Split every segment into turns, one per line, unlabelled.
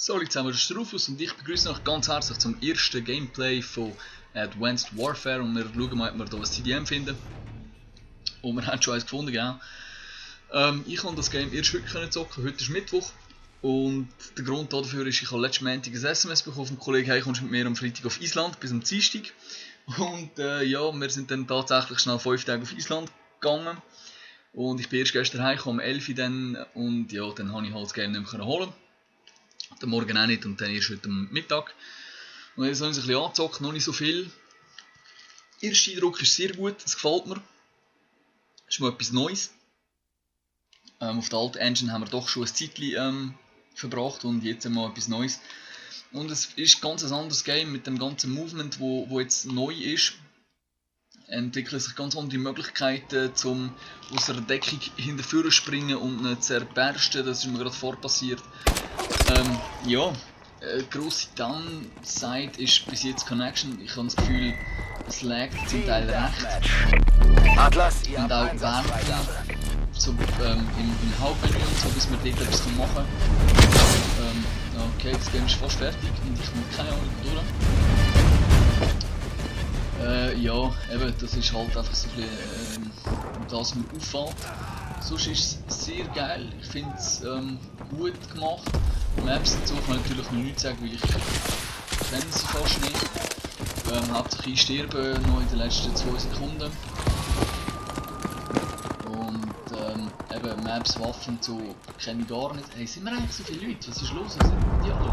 So, Leute, zusammen, das ist der Rufus und ich begrüße euch ganz herzlich zum ersten Gameplay von Advanced Warfare und wir schauen mal, ob wir hier ein CDM finden. Und wir haben schon eins gefunden, genau. Ich konnte das Game erst heute zocken, heute ist Mittwoch. Und der Grund dafür ist, ich habe letzten Montag ein SMS bekommen vom Kollegen, hey, kommst du mit mir am Freitag auf Island bis am Dienstag. Und ja, wir sind dann tatsächlich schnell 5 Tage auf Island gegangen. Und ich bin erst gestern heimgekommen, um 11 Uhr dann, und ja, dann habe ich halt das Game nicht mehr holen. Den Morgen auch nicht und dann erst heute am Mittag. Und jetzt haben wir uns ein bisschen angezockt, noch nicht so viel. Der erste Eindruck ist sehr gut, es gefällt mir. Es ist mal etwas Neues. Auf der alten Engine haben wir doch schon ein Zeitchen verbracht und jetzt mal etwas Neues. Und es ist ganz ein anderes Game mit dem ganzen Movement, wo jetzt neu ist. Entwickeln sich ganz andere Möglichkeiten, um aus der Deckung hinterführen springen und nicht zu zerbersten. Das ist mir gerade vorpassiert. Ja, grosse Downside ist bis jetzt Connection. Ich habe das Gefühl, es laggt zum Teil recht.
Atlas,
Und auch während so, im Hauptmenü und so, bis man dort etwas machen kann. Okay, das Game ist fast fertig und ich komme keine Ahnung durch. Ja, eben, das ist halt einfach so ein bisschen das, was mir auffällt. Sonst ist es sehr geil, ich finde es gut gemacht. Maps dazu kann ich natürlich noch nichts sagen, weil ich kenne sie fast nicht. Hauptsächlich ich sterbe noch in den letzten 2 Sekunden. Und eben Maps, Waffen und so kenne ich gar nicht. Hey, sind wir eigentlich so viele Leute? Was ist los? Was sind die alle?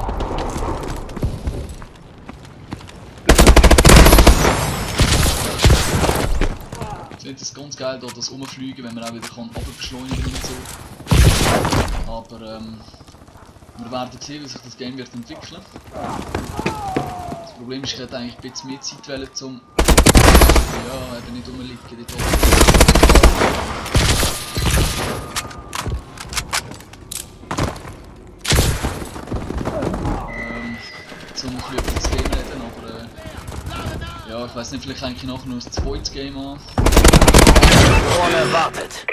Ich finde es ganz geil, da das Rumfliegen, wenn man auch wieder runterbeschleunigen und so. Aber wir werden sehen, wie sich das Game wird entwickeln. Das Problem ist, ich hätte eigentlich ein bisschen mehr Zeit wollen, zum ja, eben nicht rumliegen dort oben. Zum ein bisschen über das Game reden, aber ja, ich weiß nicht, vielleicht eigentlich nachher noch ein zweites Game an.
Drohne wartet.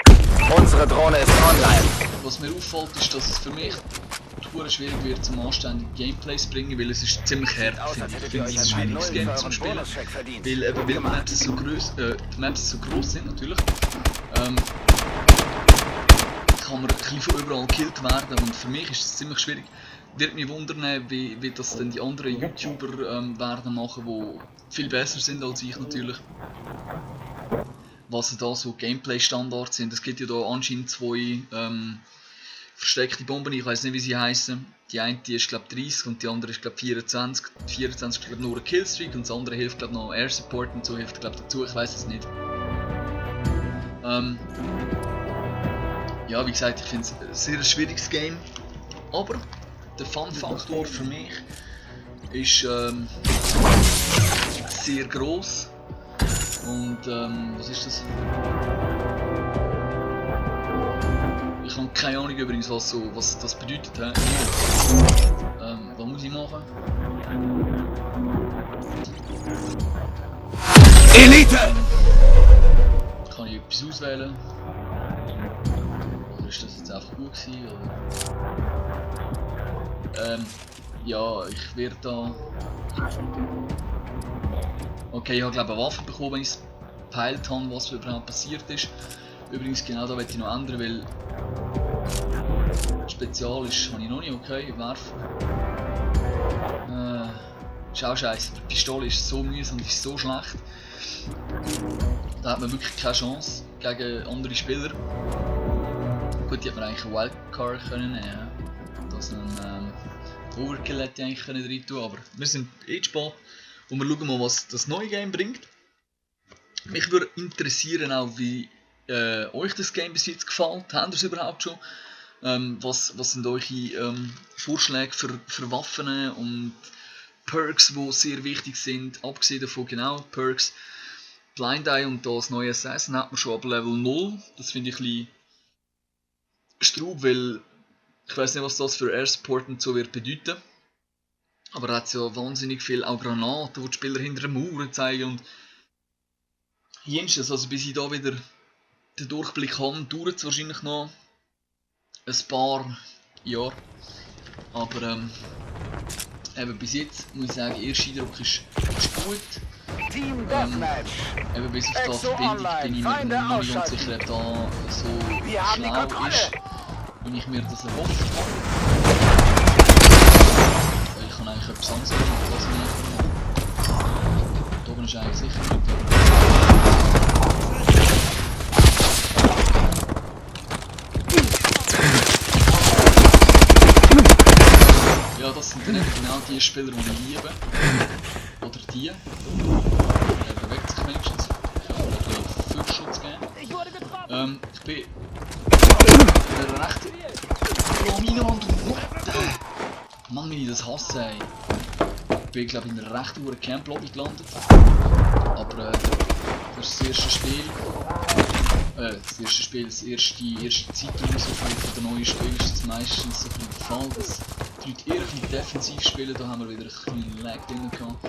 Unsere Drohne ist online.
Was mir auffällt, ist, dass es für mich schwierig wird, zum anständigen Gameplay zu bringen, weil es ist ziemlich hart, finde ich. Ich finde es ein schwieriges Game zum Spielen, weil die Maps so gross sind natürlich, kann man ein bisschen von überall gekillt werden und für mich ist es ziemlich schwierig. Wird mich wundern, wie das dann die anderen YouTuber werden machen, die viel besser sind als ich natürlich. Was da so Gameplay-Standards sind. Es gibt ja da anscheinend 2 versteckte Bomben, ich weiß nicht wie sie heißen. Die eine die ist glaube 30 und die andere ist glaube 24. Die 24 ist glaube nur ein Killstreak und das andere hilft glaube noch Air Support und so hilft glaube dazu, ich weiß es nicht. Ja, wie gesagt, ich finde es ein sehr schwieriges Game, aber der Fun-Faktor für mich ist sehr gross. Und was ist das? Ich habe keine Ahnung übrigens, was das bedeutet. Was muss ich machen?
Elite!
Kann ich etwas auswählen? Oder ist das jetzt einfach gut gewesen? Oder? Ja, ich werde da... Okay, ich habe glaube eine Waffe bekommen, wenn ich es gepeilt habe, was überhaupt passiert ist. Übrigens genau da möchte ich noch ändern, weil Spezial ist, habe ich noch nicht, okay, werfen. Ist auch scheiße, die Pistole ist so mühsam und ist so schlecht. Da hat man wirklich keine Chance gegen andere Spieler. Gut, die hat man eigentlich einen Wildcard können nehmen. Das einen Overkill hätte ich eigentlich rein tun, aber wir sind eh spät. Und wir schauen mal, was das neue Game bringt. Mich würde interessieren auch, wie euch das Game bis jetzt gefällt. Habt ihr es überhaupt schon? Was sind eure Vorschläge für Waffen und Perks, die sehr wichtig sind? Abgesehen davon, genau, Perks. Blind Eye und das neue Assassin hat man schon ab Level 0. Das finde ich ein bisschen Straub, weil ich weiß nicht, was das für Air Support und so wird bedeuten. Aber da hat es ja wahnsinnig viel auch Granaten, die die Spieler hinter den Mauern zeigen. Und jedenfalls, also bis ich da wieder den Durchblick habe, dauert es wahrscheinlich noch ein paar Jahre. Aber eben bis jetzt muss ich sagen, der erste Eindruck ist gut.
Team Deathmatch.
Eben bis auf die Verbindung bin ich mir noch nicht ganz sicher, ob da so schlau ist, wie ich mir das erhofft habe. Weil ich kann eigentlich etwas anderes machen, was ich nicht mache. Da oben ist eigentlich sicher nicht. Ja, das sind dann eben genau die Spieler, die ich liebe. Oder die. Er bewegt sich wenigstens. Ich kann mir viel Schutz geben. Ich bin in der rechten... Oh, Minenwand und Mutter! Mann, wie ich das hasse, ey. Ich bin, glaube ich, in einer rechten Camp-Lobby gelandet. Aber das ist das erste Spiel. Das erste Zeitraum so von den neuen Spielen ist es meistens so ein der Fall, dass die Leute eher ein bisschen defensiv spielen. Da haben wir wieder ein bisschen Lag drin gehabt.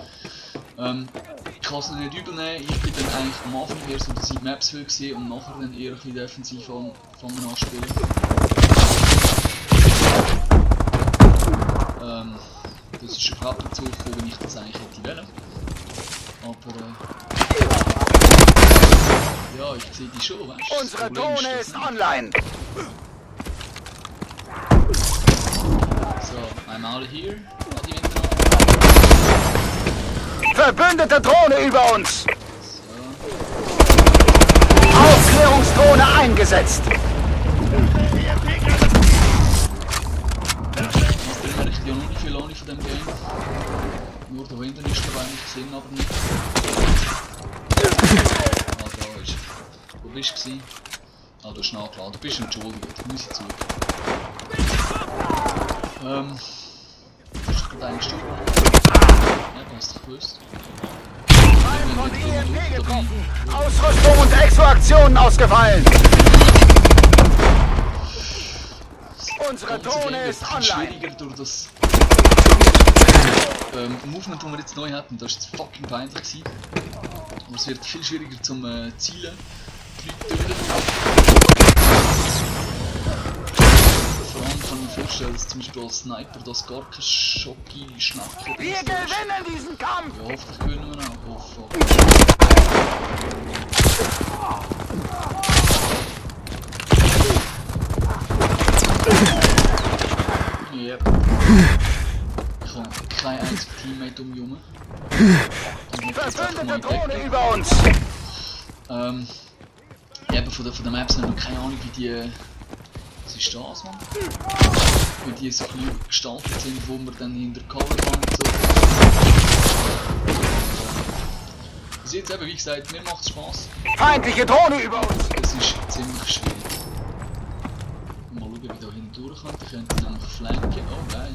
Ich kann es nicht übel nehmen, ich bin dann eigentlich am Anfang eher so die Maps viel gesehen und nachher dann eher ein bisschen defensiv anfangen anspielen. Das ist überhaupt nicht so gekommen, wenn ich das eigentlich hätte wollen. Aber ja, ich sehe die schon, weißt du?
Unsere Drohne ist online.
So, I'm out of here.
Verbündete Drohne über uns.
So.
Aufklärungsdrohne eingesetzt.
Ich bin echt ja noch nicht viel Ahnung von dem Game. Nur da hinten ist der eigentlich gesehen, aber nicht. Ah, da ist er. Wo bist du? Ah, du hast nachgeladen. Du bist entschuldigt, muss ich zugeben. Hast du gerade eigentlich gestorben? Ja, du hast dich gewusst.
Von IMP getroffen. Ausrüstung und Exo-Aktionen ausgefallen. Unsere Drohne ist online.
Schwieriger durch das Movement, das wir jetzt neu hatten. Das war jetzt fucking peinlich gewesen. Aber es wird viel schwieriger zum Zielen. Die Leute töten. Vor allem kann ich mir vorstellen, dass zum Beispiel als Sniper das gar kein Schocki Schnacken
Wir gewinnen diesen Kampf.
Ja, hoffentlich gewinnen wir auch. Oh fuck. Yep. Ich habe kein einziges Teammate um mich herum.
Verbündete Drohne über uns.
Eben von den Maps haben wir keine Ahnung, wie die... Was ist das, Mann? Wie die so ein bisschen gestaltet sind, wo man dann hinter Cover kann und so. Bis jetzt eben, wie gesagt, mir macht es Spaß.
Feindliche Drohne über uns.
Es ist ziemlich schwierig. Mal schauen, wie ich da hinten durch kann. Ich könnte nämlich flanken. Oh, geil.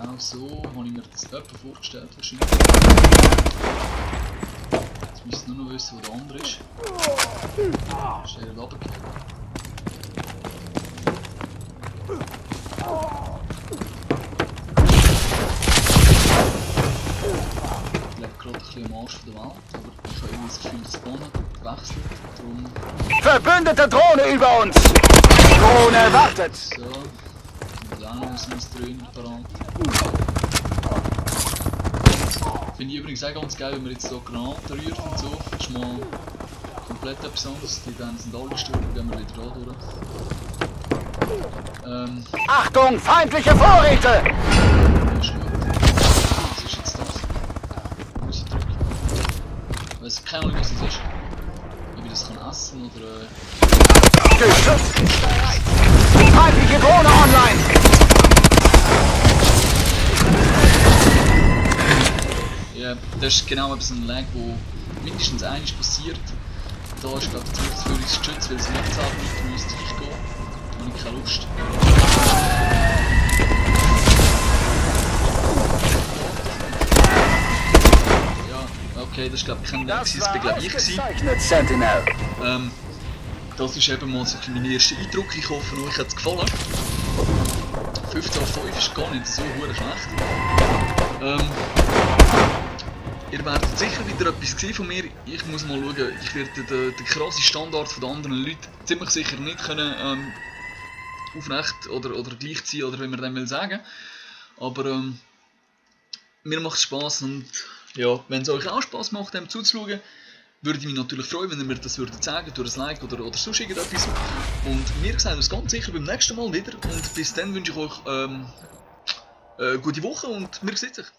Genau so habe ich mir das etwa vorgestellt wahrscheinlich. Jetzt müsst ihr nur noch wissen, wo der andere ist. Ist er runtergegangen? Ich lebe gerade ein bisschen am Arsch der Welt, aber ich habe irgendwie das Gefühl, das Spawn hat gewechselt. Darum...
Verbündete Drohne über uns. Drohne wartet.
So. Und auch noch so ein Dröhner parat. Finde ich übrigens auch ganz geil, wenn man jetzt so Granaten rührt und so. Das ist mal komplett etwas anderes. Die dann sind alle gestorben, gehen wir wieder da durch.
Achtung, feindliche Vorräte.
Das ist gut. Was ist jetzt das? Muss ich drücken? Ich weiß keine Ahnung, was das ist. Ob ich das kann essen oder...
Gestützt. Feindliche Drohne online.
Ja, das ist genau so ein Lag, wo mindestens eines passiert. Da ist gerade das für uns geschützt, weil es nicht sagt, nicht müsste ich gehen. Da habe ich keine Lust. Ja, okay, das ist glaube ich kein Lag, das war glaube ich
Sentinel.
Das ist eben mal so mein erster Eindruck. Ich hoffe, euch hat es gefallen. 15 auf 5 ist gar nicht so schlecht. ihr werdet sicher wieder etwas sehen von mir. Ich muss mal schauen, ich werde den krassen Standard von den anderen Leuten ziemlich sicher nicht können aufrecht oder gleich ziehen, oder wie man dem will sagen. Aber mir macht es Spass, und ja, wenn es euch auch Spass macht, dem zuzuschauen, würde ich mich natürlich freuen, wenn ihr mir das würdet sagen, durch ein Like oder sonst irgendetwas. Und wir sehen uns ganz sicher beim nächsten Mal wieder, und bis dann wünsche ich euch gute Woche und wir sehen uns.